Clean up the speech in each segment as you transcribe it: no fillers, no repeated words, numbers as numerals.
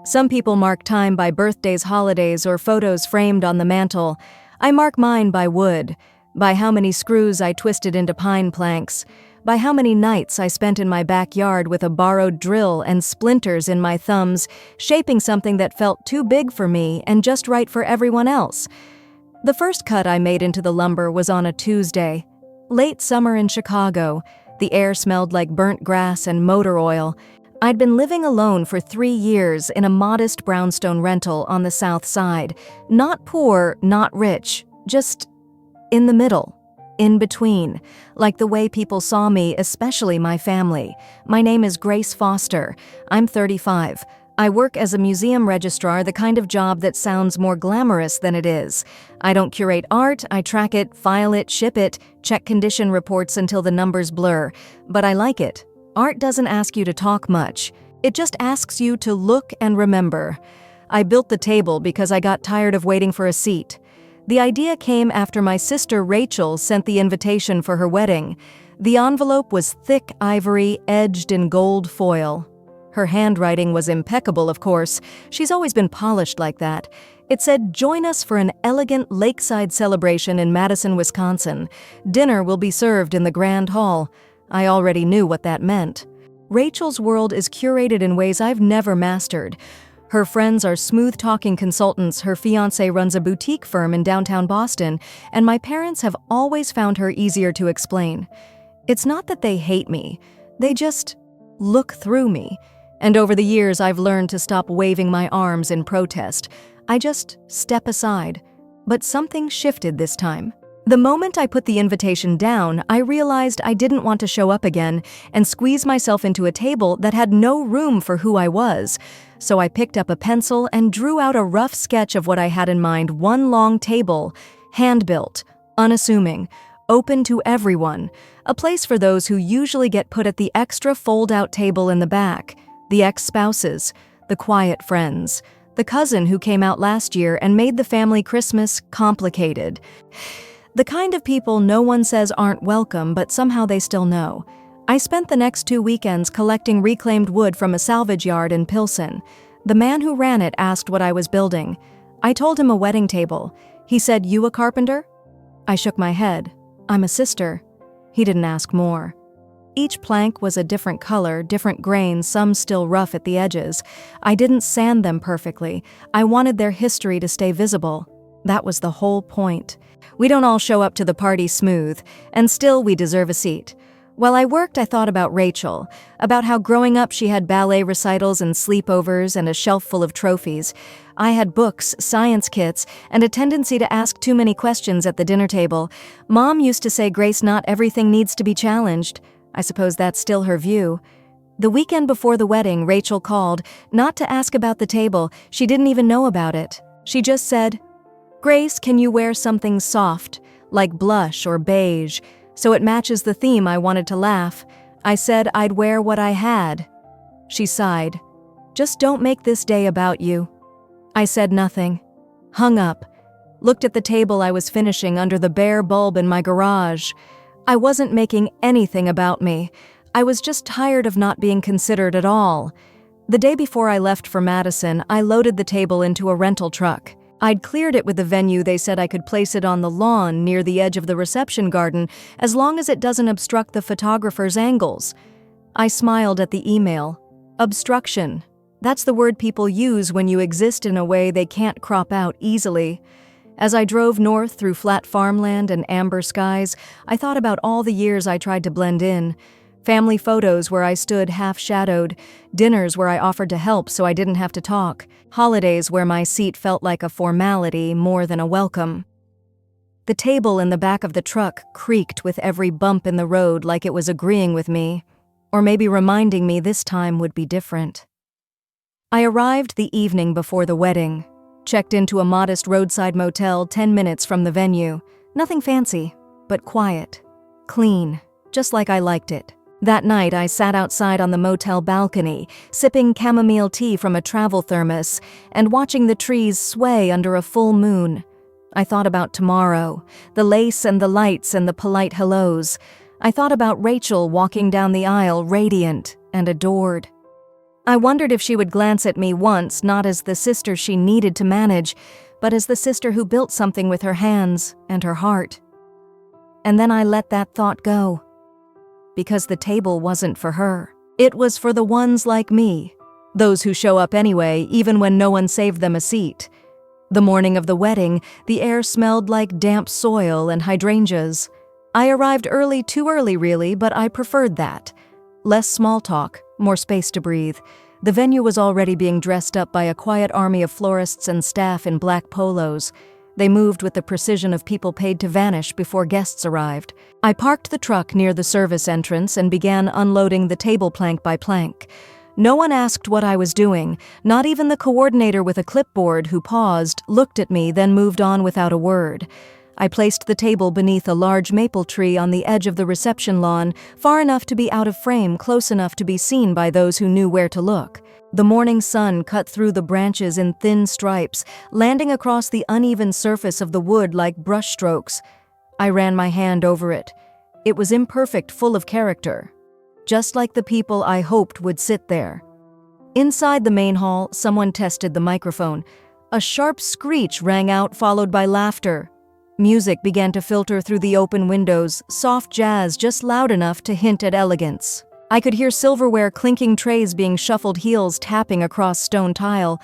Some people mark time by birthdays, holidays, or photos framed on the mantel. I mark mine by wood, by how many screws I twisted into pine planks, by how many nights I spent in my backyard with a borrowed drill and splinters in my thumbs, shaping something that felt too big for me and just right for everyone else. The first cut I made into the lumber was on a Tuesday. Late summer in Chicago. The air smelled like burnt grass and motor oil. I'd been living alone for 3 years in a modest brownstone rental on the South Side. Not poor, not rich, just in the middle, in between, like the way people saw me, especially my family. My name is Grace Foster. I'm 35. I work as a museum registrar, the kind of job that sounds more glamorous than it is. I don't curate art, I track it, file it, ship it, check condition reports until the numbers blur. But I like it. Art doesn't ask you to talk much. It just asks you to look and remember. I built the table because I got tired of waiting for a seat. The idea came after my sister Rachel sent the invitation for her wedding. The envelope was thick ivory, edged in gold foil. Her handwriting was impeccable, of course. She's always been polished like that. It said, "Join us for an elegant lakeside celebration in Madison, Wisconsin. Dinner will be served in the Grand Hall." I already knew what that meant. Rachel's world is curated in ways I've never mastered. Her friends are smooth-talking consultants, her fiancé runs a boutique firm in downtown Boston, and my parents have always found her easier to explain. It's not that they hate me, they just look through me. And over the years, I've learned to stop waving my arms in protest. I just step aside. But something shifted this time. The moment I put the invitation down, I realized I didn't want to show up again and squeeze myself into a table that had no room for who I was. So I picked up a pencil and drew out a rough sketch of what I had in mind: one long table, hand-built, unassuming, open to everyone, a place for those who usually get put at the extra fold-out table in the back, the ex-spouses, the quiet friends, the cousin who came out last year and made the family Christmas complicated. The kind of people no one says aren't welcome, but somehow they still know. I spent the next 2 weekends collecting reclaimed wood from a salvage yard in Pilsen. The man who ran it asked what I was building. I told him a wedding table. He said, "You a carpenter?" I shook my head. "I'm a sister." He didn't ask more. Each plank was a different color, different grain, some still rough at the edges. I didn't sand them perfectly. I wanted their history to stay visible. That was the whole point. We don't all show up to the party smooth, and still we deserve a seat. While I worked, I thought about Rachel, about how growing up she had ballet recitals and sleepovers and a shelf full of trophies. I had books, science kits, and a tendency to ask too many questions at the dinner table. Mom used to say, "Grace, not everything needs to be challenged." I suppose that's still her view. The weekend before the wedding, Rachel called, not to ask about the table. She didn't even know about it. She just said, "Grace, can you wear something soft, like blush or beige, so it matches the theme?" I wanted to laugh. I said I'd wear what I had. She sighed. "Just don't make this day about you." I said nothing. Hung up. Looked at the table I was finishing under the bare bulb in my garage. I wasn't making anything about me. I was just tired of not being considered at all. The day before I left for Madison, I loaded the table into a rental truck. I'd cleared it with the venue. They said I could place it on the lawn near the edge of the reception garden as long as it doesn't obstruct the photographer's angles. I smiled at the email. Obstruction. That's the word people use when you exist in a way they can't crop out easily. As I drove north through flat farmland and amber skies, I thought about all the years I tried to blend in. Family photos where I stood half-shadowed, dinners where I offered to help so I didn't have to talk, holidays where my seat felt like a formality more than a welcome. The table in the back of the truck creaked with every bump in the road, like it was agreeing with me, or maybe reminding me this time would be different. I arrived the evening before the wedding, checked into a modest roadside motel 10 minutes from the venue. Nothing fancy, but quiet, clean, just like I liked it. That night, I sat outside on the motel balcony, sipping chamomile tea from a travel thermos and watching the trees sway under a full moon. I thought about tomorrow, the lace and the lights and the polite hellos. I thought about Rachel walking down the aisle, radiant and adored. I wondered if she would glance at me once, not as the sister she needed to manage, but as the sister who built something with her hands and her heart. And then I let that thought go. Because the table wasn't for her. It was for the ones like me. Those who show up anyway, even when no one saved them a seat. The morning of the wedding, the air smelled like damp soil and hydrangeas. I arrived early, too early really, but I preferred that. Less small talk, more space to breathe. The venue was already being dressed up by a quiet army of florists and staff in black polos. They moved with the precision of people paid to vanish before guests arrived. I parked the truck near the service entrance and began unloading the table plank by plank. No one asked what I was doing, not even the coordinator with a clipboard who paused, looked at me, then moved on without a word. I placed the table beneath a large maple tree on the edge of the reception lawn, far enough to be out of frame, close enough to be seen by those who knew where to look. The morning sun cut through the branches in thin stripes, landing across the uneven surface of the wood like brushstrokes. I ran my hand over it. It was imperfect, full of character. Just like the people I hoped would sit there. Inside the main hall, someone tested the microphone. A sharp screech rang out, followed by laughter. Music began to filter through the open windows, soft jazz just loud enough to hint at elegance. I could hear silverware clinking, trays being shuffled, heels tapping across stone tile.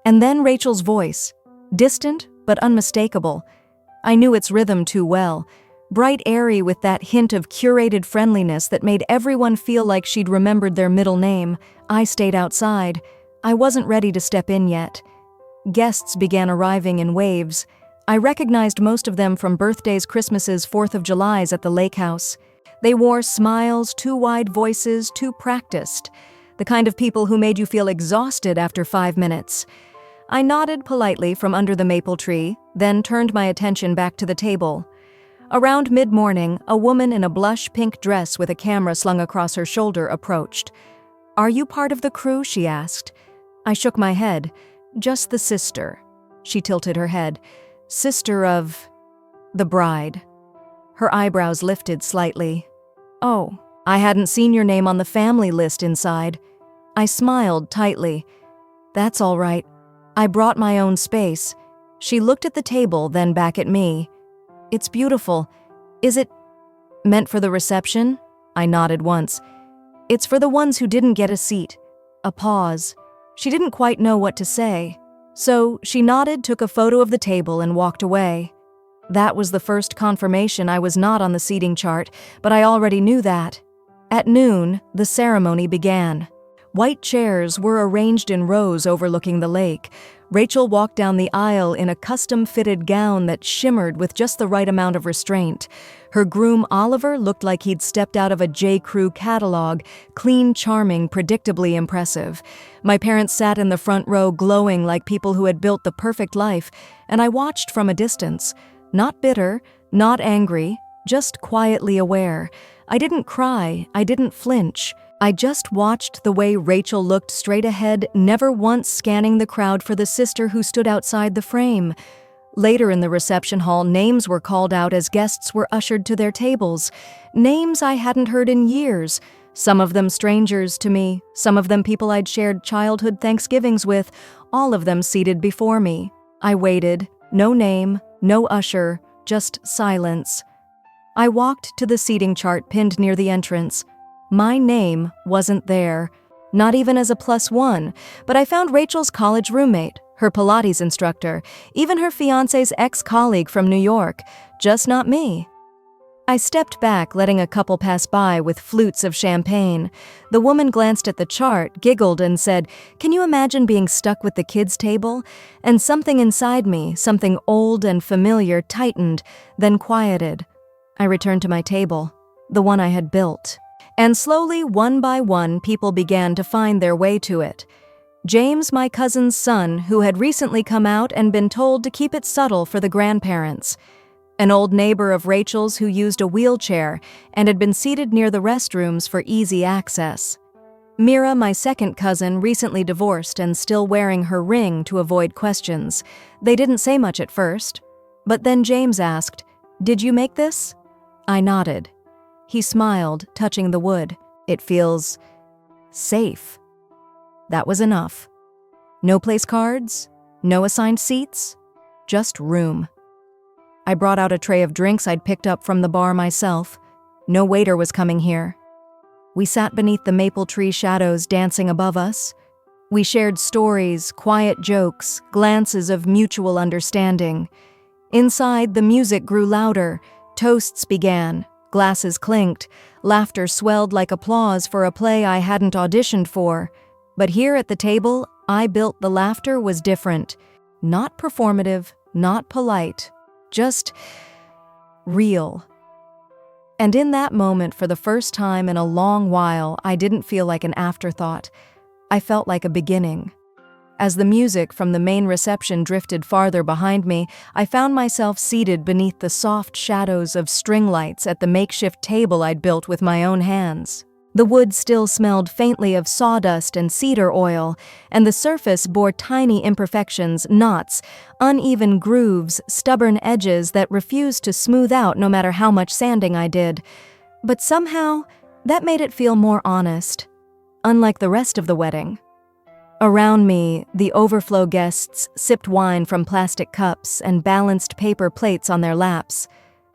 And then Rachel's voice, distant but unmistakable. I knew its rhythm too well. Bright, airy, with that hint of curated friendliness that made everyone feel like she'd remembered their middle name. I stayed outside. I wasn't ready to step in yet. Guests began arriving in waves. I recognized most of them from birthdays, Christmases, 4th of Julys at the lake house. They wore smiles, too wide voices, too practiced. The kind of people who made you feel exhausted after 5 minutes. I nodded politely from under the maple tree, then turned my attention back to the table. Around mid-morning, a woman in a blush pink dress with a camera slung across her shoulder approached. "Are you part of the crew?" she asked. I shook my head. "Just the sister." She tilted her head. "Sister of the bride." Her eyebrows lifted slightly. "Oh, I hadn't seen your name on the family list inside." I smiled tightly. "That's all right. I brought my own space." She looked at the table, then back at me. "It's beautiful. Is it meant for the reception?" I nodded once. "It's for the ones who didn't get a seat." A pause. She didn't quite know what to say. So she nodded, took a photo of the table, and walked away. That was the first confirmation I was not on the seating chart, but I already knew that. At noon, the ceremony began. White chairs were arranged in rows overlooking the lake. Rachel walked down the aisle in a custom-fitted gown that shimmered with just the right amount of restraint. Her groom, Oliver, looked like he'd stepped out of a J. Crew catalog, clean, charming, predictably impressive. My parents sat in the front row glowing like people who had built the perfect life, and I watched from a distance. Not bitter, not angry, just quietly aware. I didn't cry, I didn't flinch. I just watched the way Rachel looked straight ahead, never once scanning the crowd for the sister who stood outside the frame. Later in the reception hall, names were called out as guests were ushered to their tables. Names I hadn't heard in years. Some of them strangers to me, some of them people I'd shared childhood Thanksgivings with, all of them seated before me. I waited. No name, no usher, just silence. I walked to the seating chart pinned near the entrance. My name wasn't there, not even as a +1, but I found Rachel's college roommate, her Pilates instructor, even her fiancé's ex-colleague from New York, just not me. I stepped back, letting a couple pass by with flutes of champagne. The woman glanced at the chart, giggled, and said, "Can you imagine being stuck with the kids' table?" And something inside me, something old and familiar, tightened, then quieted. I returned to my table, the one I had built. And slowly, one by one, people began to find their way to it. James, my cousin's son, who had recently come out and been told to keep it subtle for the grandparents. An old neighbor of Rachel's who used a wheelchair and had been seated near the restrooms for easy access. Mira, my second cousin, recently divorced and still wearing her ring to avoid questions. They didn't say much at first. But then James asked, "Did you make this?" I nodded. He smiled, touching the wood. "It feels safe." That was enough. No place cards, no assigned seats, just room. I brought out a tray of drinks I'd picked up from the bar myself. No waiter was coming here. We sat beneath the maple tree shadows dancing above us. We shared stories, quiet jokes, glances of mutual understanding. Inside, the music grew louder, toasts began, glasses clinked, laughter swelled like applause for a play I hadn't auditioned for. But here at the table, I built the laughter was different. Not performative, not polite, just real. And in that moment, for the first time in a long while, I didn't feel like an afterthought. I felt like a beginning. As the music from the main reception drifted farther behind me, I found myself seated beneath the soft shadows of string lights at the makeshift table I'd built with my own hands. The wood still smelled faintly of sawdust and cedar oil, and the surface bore tiny imperfections, knots, uneven grooves, stubborn edges that refused to smooth out no matter how much sanding I did. But somehow, that made it feel more honest, unlike the rest of the wedding. Around me, the overflow guests sipped wine from plastic cups and balanced paper plates on their laps.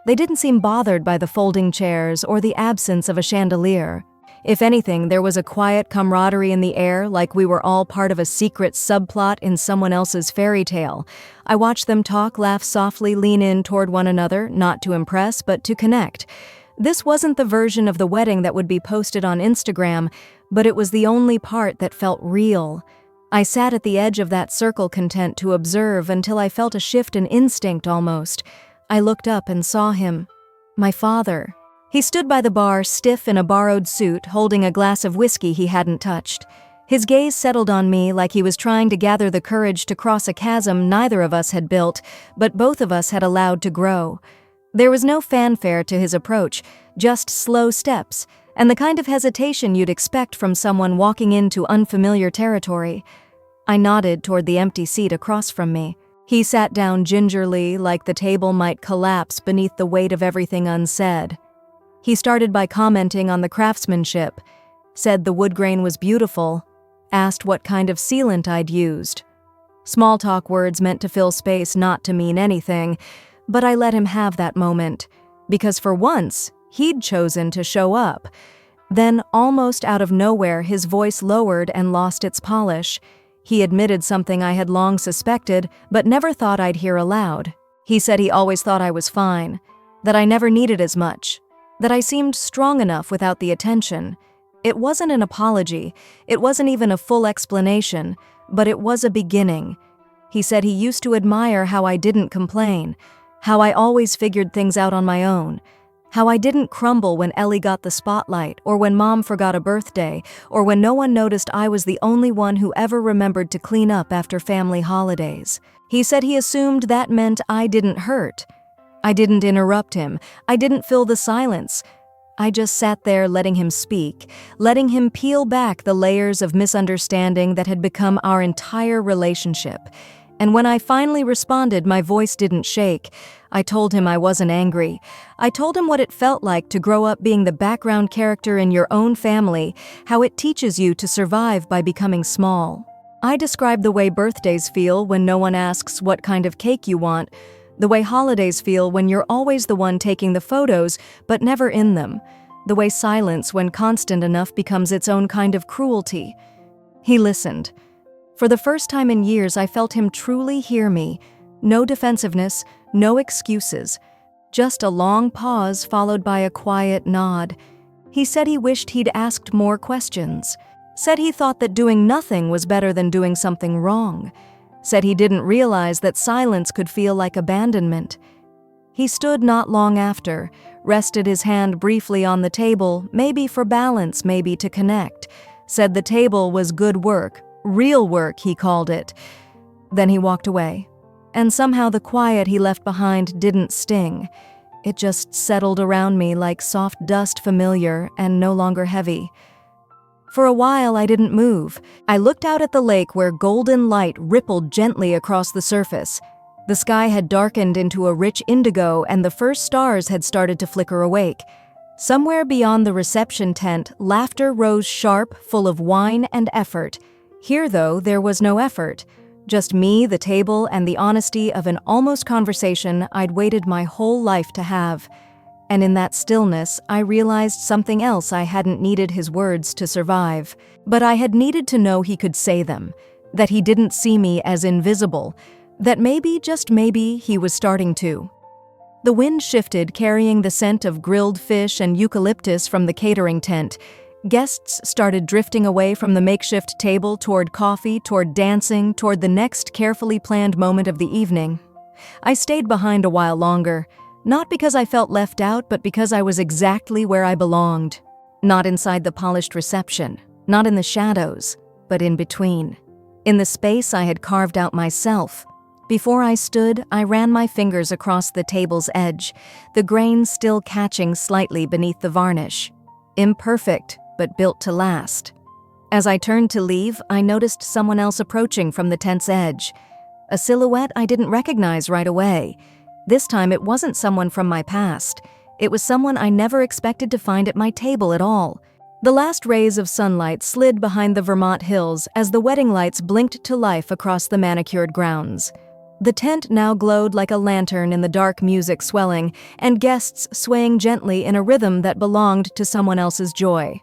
They didn't seem bothered by the folding chairs or the absence of a chandelier. If anything, there was a quiet camaraderie in the air, like we were all part of a secret subplot in someone else's fairy tale. I watched them talk, laugh softly, lean in toward one another, not to impress, but to connect. This wasn't the version of the wedding that would be posted on Instagram, but it was the only part that felt real. I sat at the edge of that circle, content to observe, until I felt a shift in instinct almost. I looked up and saw him. My father. He stood by the bar, stiff in a borrowed suit, holding a glass of whiskey he hadn't touched. His gaze settled on me like he was trying to gather the courage to cross a chasm neither of us had built, but both of us had allowed to grow. There was no fanfare to his approach, just slow steps, and the kind of hesitation you'd expect from someone walking into unfamiliar territory. I nodded toward the empty seat across from me. He sat down gingerly, like the table might collapse beneath the weight of everything unsaid. He started by commenting on the craftsmanship, said the wood grain was beautiful, asked what kind of sealant I'd used. Small talk words meant to fill space, not to mean anything, but I let him have that moment, because for once, he'd chosen to show up. Then, almost out of nowhere, his voice lowered and lost its polish. He admitted something I had long suspected, but never thought I'd hear aloud. He said he always thought I was fine, that I never needed as much, that I seemed strong enough without the attention. It wasn't an apology, it wasn't even a full explanation, but it was a beginning. He said he used to admire how I didn't complain, how I always figured things out on my own, how I didn't crumble when Ellie got the spotlight, or when Mom forgot a birthday, or when no one noticed I was the only one who ever remembered to clean up after family holidays. He said he assumed that meant I didn't hurt. I didn't interrupt him. I didn't fill the silence. I just sat there letting him speak, letting him peel back the layers of misunderstanding that had become our entire relationship. And when I finally responded, my voice didn't shake. I told him I wasn't angry. I told him what it felt like to grow up being the background character in your own family, how it teaches you to survive by becoming small. I described the way birthdays feel when no one asks what kind of cake you want, the way holidays feel when you're always the one taking the photos, but never in them, the way silence, when constant enough, becomes its own kind of cruelty. He listened. For the first time in years, I felt him truly hear me. No defensiveness, no excuses. Just a long pause followed by a quiet nod. He said he wished he'd asked more questions. Said he thought that doing nothing was better than doing something wrong. Said he didn't realize that silence could feel like abandonment. He stood not long after, rested his hand briefly on the table, maybe for balance, maybe to connect. Said the table was good work, real work, he called it. Then he walked away. And somehow the quiet he left behind didn't sting. It just settled around me like soft dust, familiar and no longer heavy. For a while, I didn't move. I looked out at the lake where golden light rippled gently across the surface. The sky had darkened into a rich indigo, and the first stars had started to flicker awake. Somewhere beyond the reception tent, laughter rose sharp, full of wine and effort. Here, though, there was no effort. Just me, the table, and the honesty of an almost conversation I'd waited my whole life to have. And in that stillness, I realized something else I hadn't needed his words to survive. But I had needed to know he could say them, that he didn't see me as invisible, that maybe, just maybe, he was starting to. The wind shifted, carrying the scent of grilled fish and eucalyptus from the catering tent. Guests started drifting away from the makeshift table toward coffee, toward dancing, toward the next carefully planned moment of the evening. I stayed behind a while longer, not because I felt left out, but because I was exactly where I belonged. Not inside the polished reception, not in the shadows, but in between. In the space I had carved out myself. Before I stood, I ran my fingers across the table's edge, the grains still catching slightly beneath the varnish. Imperfect, but built to last. As I turned to leave, I noticed someone else approaching from the tent's edge. A silhouette I didn't recognize right away. This time it wasn't someone from my past. It was someone I never expected to find at my table at all. The last rays of sunlight slid behind the Vermont hills as the wedding lights blinked to life across the manicured grounds. The tent now glowed like a lantern in the dark music swelling, and guests swaying gently in a rhythm that belonged to someone else's joy.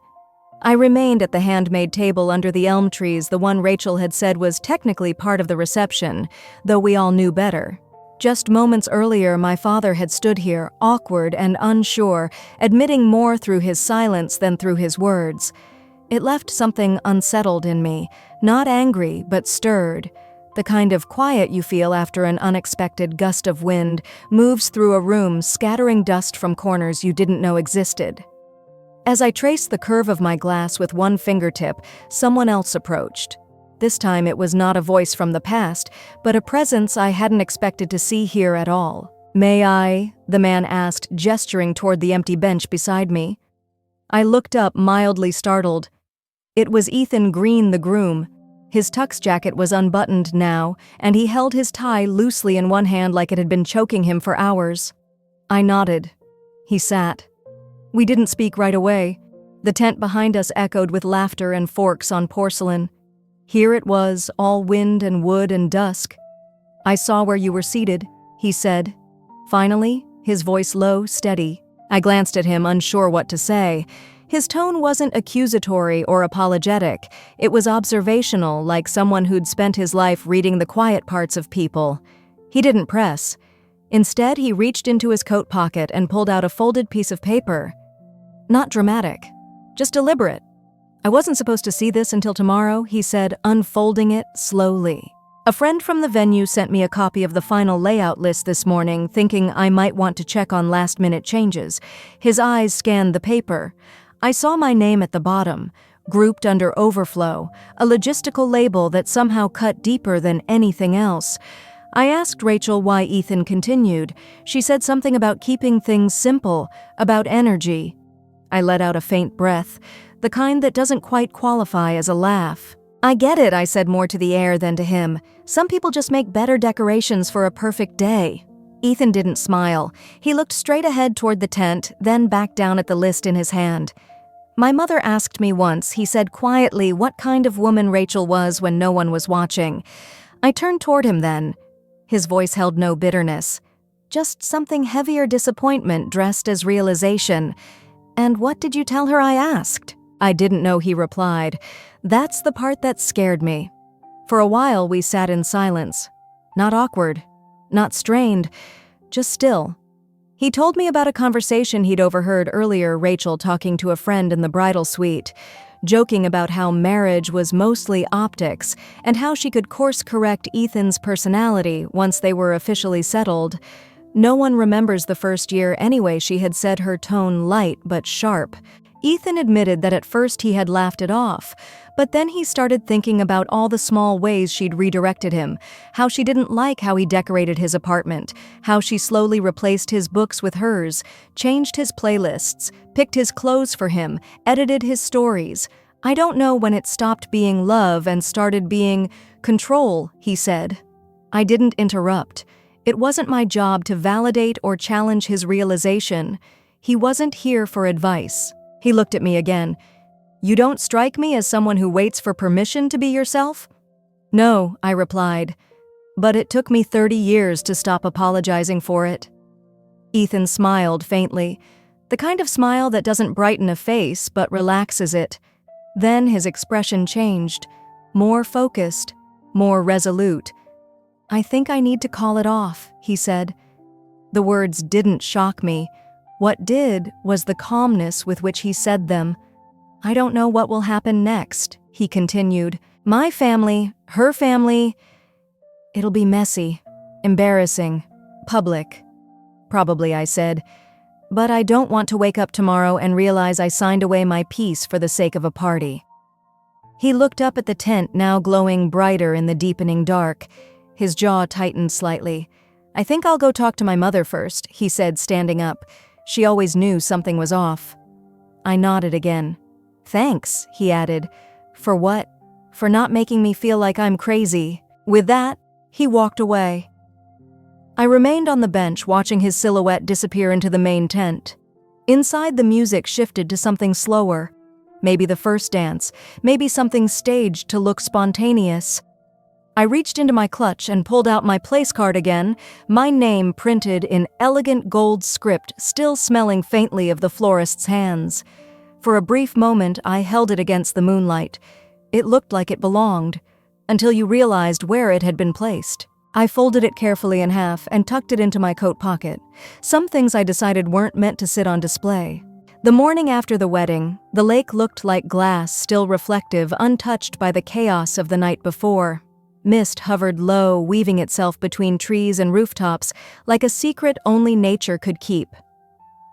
I remained at the handmade table under the elm trees, the one Rachel had said was technically part of the reception, though we all knew better. Just moments earlier, my father had stood here, awkward and unsure, admitting more through his silence than through his words. It left something unsettled in me, not angry, but stirred. The kind of quiet you feel after an unexpected gust of wind moves through a room, scattering dust from corners you didn't know existed. As I traced the curve of my glass with one fingertip, someone else approached. This time it was not a voice from the past, but a presence I hadn't expected to see here at all. "May I?" the man asked, gesturing toward the empty bench beside me. I looked up, mildly startled. It was Ethan Green, the groom. His tux jacket was unbuttoned now, and he held his tie loosely in one hand like it had been choking him for hours. I nodded. He sat. We didn't speak right away. The tent behind us echoed with laughter and forks on porcelain. Here it was, all wind and wood and dusk. "I saw where you were seated," he said. Finally, his voice low, steady. I glanced at him, unsure what to say. His tone wasn't accusatory or apologetic. It was observational, like someone who'd spent his life reading the quiet parts of people. He didn't press. Instead, he reached into his coat pocket and pulled out a folded piece of paper. Not dramatic, just deliberate. "I wasn't supposed to see this until tomorrow," he said, unfolding it slowly. "A friend from the venue sent me a copy of the final layout list this morning, thinking I might want to check on last-minute changes." His eyes scanned the paper. I saw my name at the bottom, grouped under Overflow, a logistical label that somehow cut deeper than anything else. I asked Rachel why Ethan continued. She said something about keeping things simple, about energy. I let out a faint breath, the kind that doesn't quite qualify as a laugh. "I get it," I said, more to the air than to him. "Some people just make better decorations for a perfect day." Ethan didn't smile. He looked straight ahead toward the tent, then back down at the list in his hand. "My mother asked me once," he said quietly, "what kind of woman Rachel was when no one was watching." I turned toward him then. His voice held no bitterness, just something heavier, disappointment dressed as realization. "And what did you tell her?" I asked. "I didn't know," he replied. That's the part that scared me. For a while we sat in silence. Not awkward, not strained, just still. He told me about a conversation he'd overheard earlier, Rachel talking to a friend in the bridal suite, joking about how marriage was mostly optics and how she could course-correct Ethan's personality once they were officially settled. No one remembers the first year anyway, she had said, her tone light but sharp. Ethan admitted that at first he had laughed it off, but then he started thinking about all the small ways she'd redirected him, how she didn't like how he decorated his apartment, how she slowly replaced his books with hers, changed his playlists, picked his clothes for him, edited his stories. "I don't know when it stopped being love and started being control," he said. I didn't interrupt. It wasn't my job to validate or challenge his realization. He wasn't here for advice. He looked at me again. You don't strike me as someone who waits for permission to be yourself?" "No," I replied, "but it took me 30 years to stop apologizing for it." Ethan smiled faintly, the kind of smile that doesn't brighten a face but relaxes it. Then his expression changed, more focused, more resolute. "I think I need to call it off," he said. The words didn't shock me. What did was the calmness with which he said them. "I don't know what will happen next," he continued. "My family, her family, it'll be messy, embarrassing, public." "Probably," I said. "But I don't want to wake up tomorrow and realize I signed away my peace for the sake of a party." He looked up at the tent, now glowing brighter in the deepening dark. His jaw tightened slightly. "I think I'll go talk to my mother first," he said, standing up. She always knew something was off. I nodded again. "Thanks," he added. "For what? For not making me feel like I'm crazy." With that, he walked away. I remained on the bench, watching his silhouette disappear into the main tent. Inside, the music shifted to something slower. Maybe the first dance, maybe something staged to look spontaneous. I reached into my clutch and pulled out my place card again, my name printed in elegant gold script, still smelling faintly of the florist's hands. For a brief moment, I held it against the moonlight. It looked like it belonged, until you realized where it had been placed. I folded it carefully in half and tucked it into my coat pocket. Some things I decided weren't meant to sit on display. The morning after the wedding, the lake looked like glass, still reflective, untouched by the chaos of the night before. Mist hovered low, weaving itself between trees and rooftops, like a secret only nature could keep.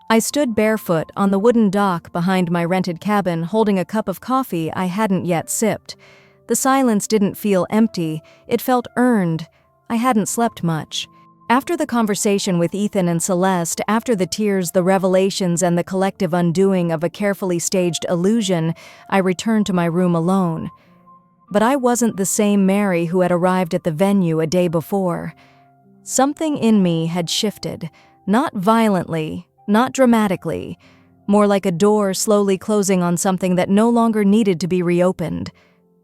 I stood barefoot on the wooden dock behind my rented cabin, holding a cup of coffee I hadn't yet sipped. The silence didn't feel empty, it felt earned. I hadn't slept much. After the conversation with Ethan and Celeste, after the tears, the revelations, and the collective undoing of a carefully staged illusion, I returned to my room alone. But I wasn't the same Mary who had arrived at the venue a day before. Something in me had shifted, not violently, not dramatically, more like a door slowly closing on something that no longer needed to be reopened.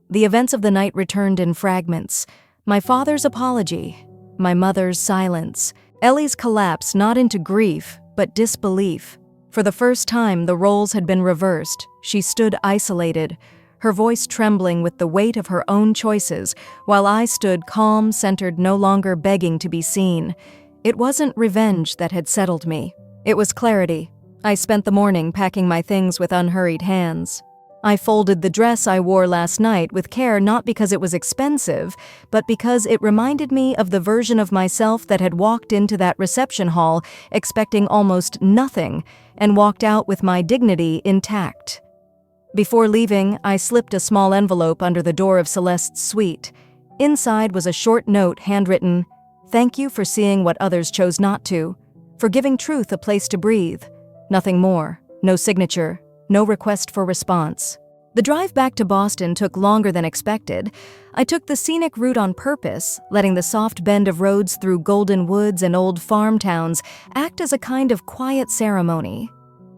The events of the night returned in fragments. My father's apology, my mother's silence, Ellie's collapse not into grief, but disbelief. For the first time, the roles had been reversed. She stood isolated, her voice trembling with the weight of her own choices, while I stood calm, centered, no longer begging to be seen. It wasn't revenge that had settled me. It was clarity. I spent the morning packing my things with unhurried hands. I folded the dress I wore last night with care, not because it was expensive, but because it reminded me of the version of myself that had walked into that reception hall expecting almost nothing and walked out with my dignity intact. Before leaving, I slipped a small envelope under the door of Celeste's suite. Inside was a short note handwritten, "Thank you for seeing what others chose not to, for giving truth a place to breathe." Nothing more, no signature, no request for response. The drive back to Boston took longer than expected. I took the scenic route on purpose, letting the soft bend of roads through golden woods and old farm towns act as a kind of quiet ceremony.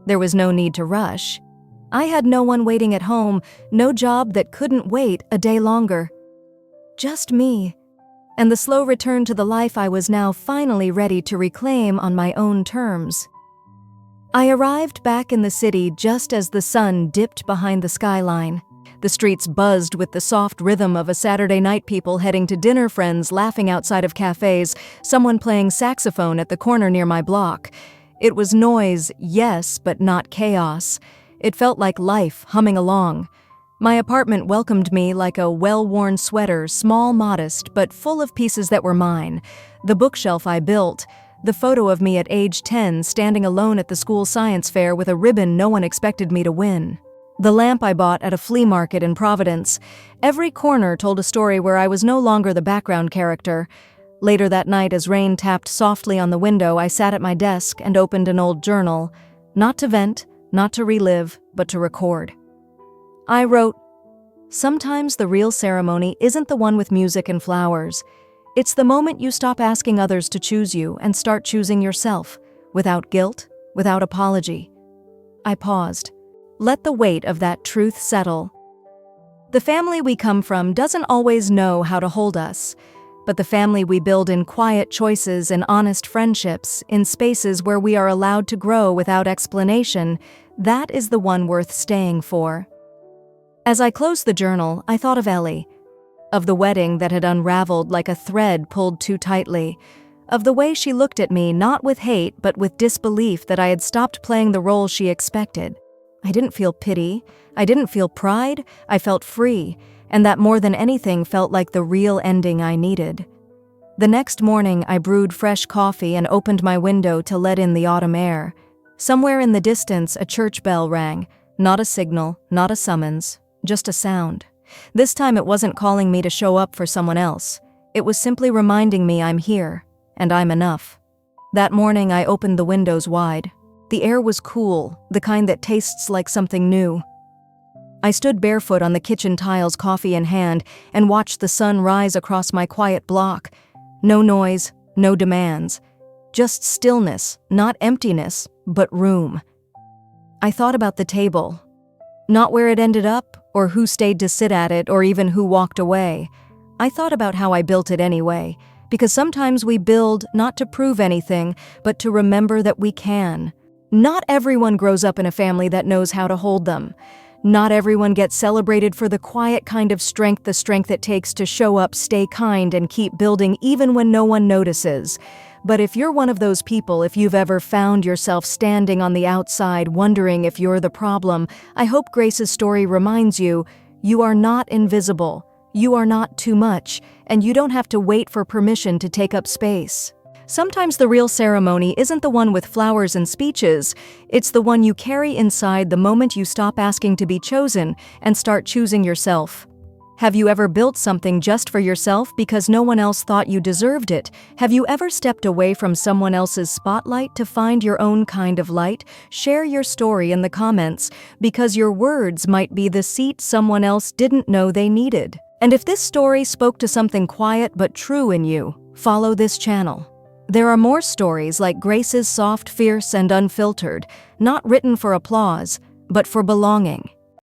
There was no need to rush. I had no one waiting at home, no job that couldn't wait a day longer. Just me, and the slow return to the life I was now finally ready to reclaim on my own terms. I arrived back in the city just as the sun dipped behind the skyline. The streets buzzed with the soft rhythm of a Saturday night, people heading to dinner, friends laughing outside of cafes, someone playing saxophone at the corner near my block. It was noise, yes, but not chaos. It felt like life humming along. My apartment welcomed me like a well-worn sweater, small, modest, but full of pieces that were mine. The bookshelf I built, the photo of me at age 10 standing alone at the school science fair with a ribbon no one expected me to win. The lamp I bought at a flea market in Providence. Every corner told a story where I was no longer the background character. Later that night, as rain tapped softly on the window, I sat at my desk and opened an old journal, not to vent, not to relive, but to record. I wrote, "Sometimes the real ceremony isn't the one with music and flowers. It's the moment you stop asking others to choose you and start choosing yourself, without guilt, without apology." I paused. Let the weight of that truth settle. The family we come from doesn't always know how to hold us, but the family we build in quiet choices and honest friendships, in spaces where we are allowed to grow without explanation, that is the one worth staying for. As I closed the journal, I thought of Ellie, of the wedding that had unraveled like a thread pulled too tightly, of the way she looked at me not with hate but with disbelief that I had stopped playing the role she expected. I didn't feel pity, I didn't feel pride, I felt free, and that more than anything felt like the real ending I needed. The next morning I brewed fresh coffee and opened my window to let in the autumn air. Somewhere in the distance a church bell rang, not a signal, not a summons, just a sound. This time it wasn't calling me to show up for someone else. It was simply reminding me I'm here, and I'm enough. That morning I opened the windows wide. The air was cool, the kind that tastes like something new. I stood barefoot on the kitchen tiles, coffee in hand, and watched the sun rise across my quiet block. No noise, no demands. Just stillness, not emptiness, but room. I thought about the table. Not where it ended up, or who stayed to sit at it, or even who walked away. I thought about how I built it anyway, because sometimes we build not to prove anything, but to remember that we can. Not everyone grows up in a family that knows how to hold them. Not everyone gets celebrated for the quiet kind of strength, the strength it takes to show up, stay kind, and keep building even when no one notices. But if you're one of those people, if you've ever found yourself standing on the outside wondering if you're the problem, I hope Grace's story reminds you, you are not invisible, you are not too much, and you don't have to wait for permission to take up space. Sometimes the real ceremony isn't the one with flowers and speeches, it's the one you carry inside the moment you stop asking to be chosen and start choosing yourself. Have you ever built something just for yourself because no one else thought you deserved it? Have you ever stepped away from someone else's spotlight to find your own kind of light? Share your story in the comments, because your words might be the seat someone else didn't know they needed. And if this story spoke to something quiet but true in you, follow this channel. There are more stories like Grace's, soft, fierce, and unfiltered, not written for applause, but for belonging.